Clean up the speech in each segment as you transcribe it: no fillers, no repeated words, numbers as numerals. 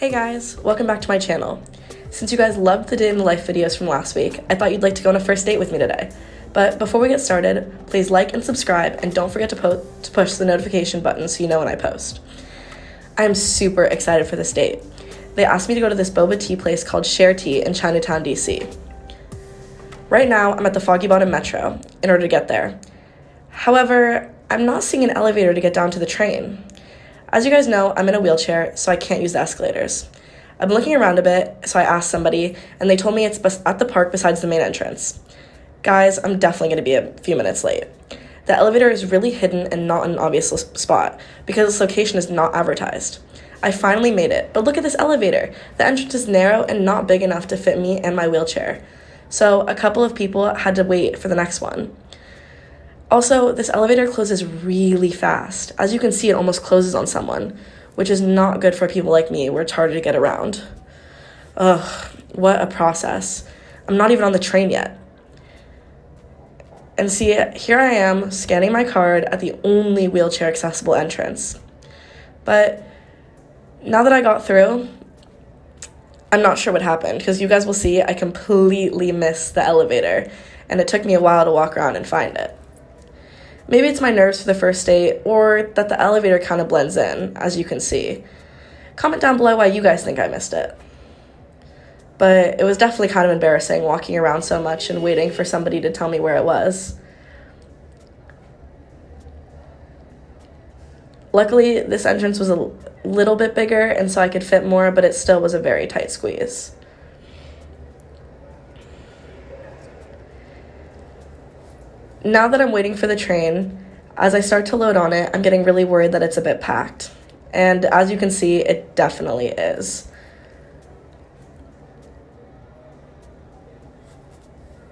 Hey guys, welcome back to my channel. Since you guys loved the day in the life videos from last week, I thought you'd like to go on a first date with me today. But before we get started, please like and subscribe and don't forget to push the notification button so you know when I post. I am super excited for this date. They asked me to go to this boba tea place called Share Tea in Chinatown, DC. Right now, I'm at the Foggy Bottom Metro in order to get there. However, I'm not seeing an elevator to get down to the train. As you guys know, I'm in a wheelchair, so I can't use the escalators. I've been looking around a bit, so I asked somebody, and they told me it's at the park besides the main entrance. Guys, I'm definitely going to be a few minutes late. The elevator is really hidden and not in an obvious spot, because its location is not advertised. I finally made it, but look at this elevator. The entrance is narrow and not big enough to fit me and my wheelchair. So a couple of people had to wait for the next one. Also, this elevator closes really fast. As you can see, it almost closes on someone, which is not good for people like me where it's harder to get around. Ugh, what a process. I'm not even on the train yet. And see, here I am scanning my card at the only wheelchair accessible entrance. But now that I got through, I'm not sure what happened because you guys will see I completely missed the elevator and it took me a while to walk around and find it. Maybe it's my nerves for the first date, or that the elevator kind of blends in, as you can see. Comment down below why you guys think I missed it. But it was definitely kind of embarrassing walking around so much and waiting for somebody to tell me where it was. Luckily, this entrance was a little bit bigger, and so I could fit more, but it still was a very tight squeeze. Now that I'm waiting for the train, as I start to load on it, I'm getting really worried that it's a bit packed. And as you can see, it definitely is.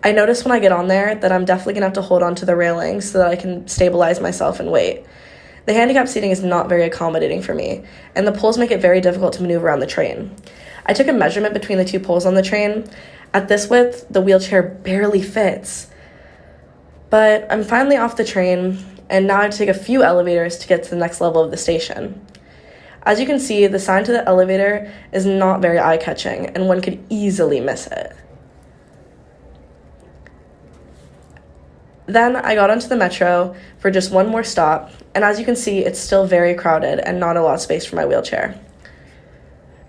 I notice when I get on there that I'm definitely going to have to hold on to the railing so that I can stabilize myself and wait. The handicap seating is not very accommodating for me, and the poles make it very difficult to maneuver around the train. I took a measurement between the two poles on the train. At this width, the wheelchair barely fits. But I'm finally off the train, and now I have to take a few elevators to get to the next level of the station. As you can see, the sign to the elevator is not very eye-catching, and one could easily miss it. Then I got onto the metro for just one more stop, and as you can see, it's still very crowded and not a lot of space for my wheelchair.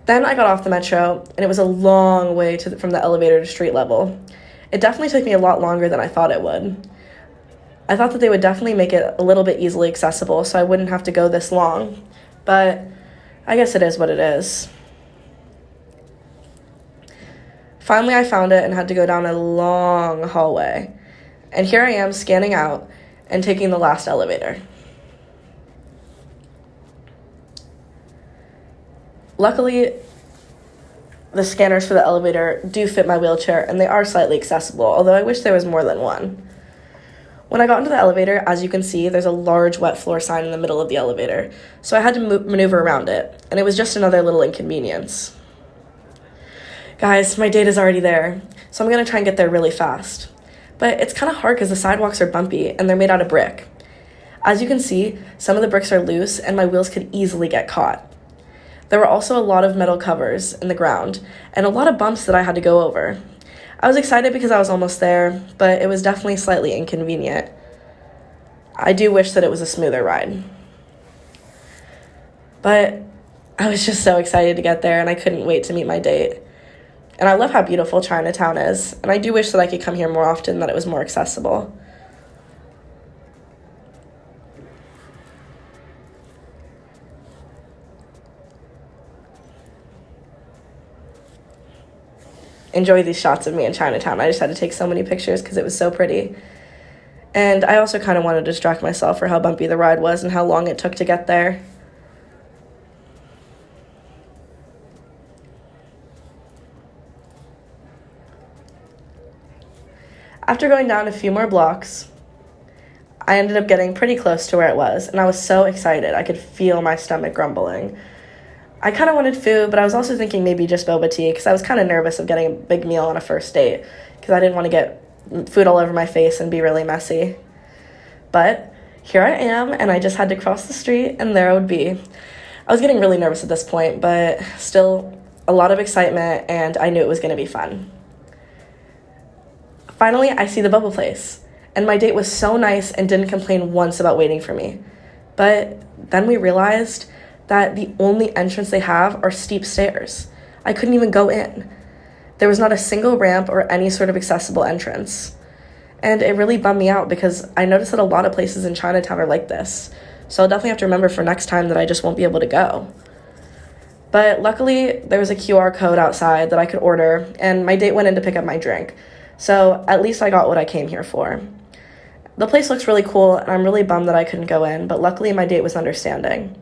Then I got off the metro, and it was a long way from the elevator to street level. It definitely took me a lot longer than I thought it would. I thought that they would definitely make it a little bit easily accessible so I wouldn't have to go this long, but I guess it is what it is. Finally, I found it and had to go down a long hallway, and here I am scanning out and taking the last elevator. Luckily, the scanners for the elevator do fit my wheelchair and they are slightly accessible, although I wish there was more than one. When I got into the elevator, as you can see, there's a large wet floor sign in the middle of the elevator, so I had to maneuver around it, and it was just another little inconvenience. Guys, my date is already there, so I'm going to try and get there really fast. But it's kind of hard because the sidewalks are bumpy, and they're made out of brick. As you can see, some of the bricks are loose, and my wheels could easily get caught. There were also a lot of metal covers in the ground, and a lot of bumps that I had to go over. I was excited because I was almost there, but it was definitely slightly inconvenient. I do wish that it was a smoother ride. But I was just so excited to get there, and I couldn't wait to meet my date. And I love how beautiful Chinatown is, and I do wish that I could come here more often, that it was more accessible. Enjoy these shots of me in Chinatown. I just had to take so many pictures because it was so pretty. And I also kind of wanted to distract myself for how bumpy the ride was and how long it took to get there. After going down a few more blocks, I ended up getting pretty close to where it was, and I was so excited. I could feel my stomach grumbling. I kind of wanted food, but I was also thinking maybe just boba tea because I was kind of nervous of getting a big meal on a first date because I didn't want to get food all over my face and be really messy. But here I am, and I just had to cross the street, and there it would be. I was getting really nervous at this point, but still a lot of excitement, and I knew it was going to be fun. Finally, I see the Bubble Place, and my date was so nice and didn't complain once about waiting for me. But then we realized that the only entrance they have are steep stairs. I couldn't even go in. There was not a single ramp or any sort of accessible entrance. And it really bummed me out because I noticed that a lot of places in Chinatown are like this. So I'll definitely have to remember for next time that I just won't be able to go. But luckily, there was a QR code outside that I could order, and my date went in to pick up my drink. So at least I got what I came here for. The place looks really cool, and I'm really bummed that I couldn't go in, but luckily my date was understanding.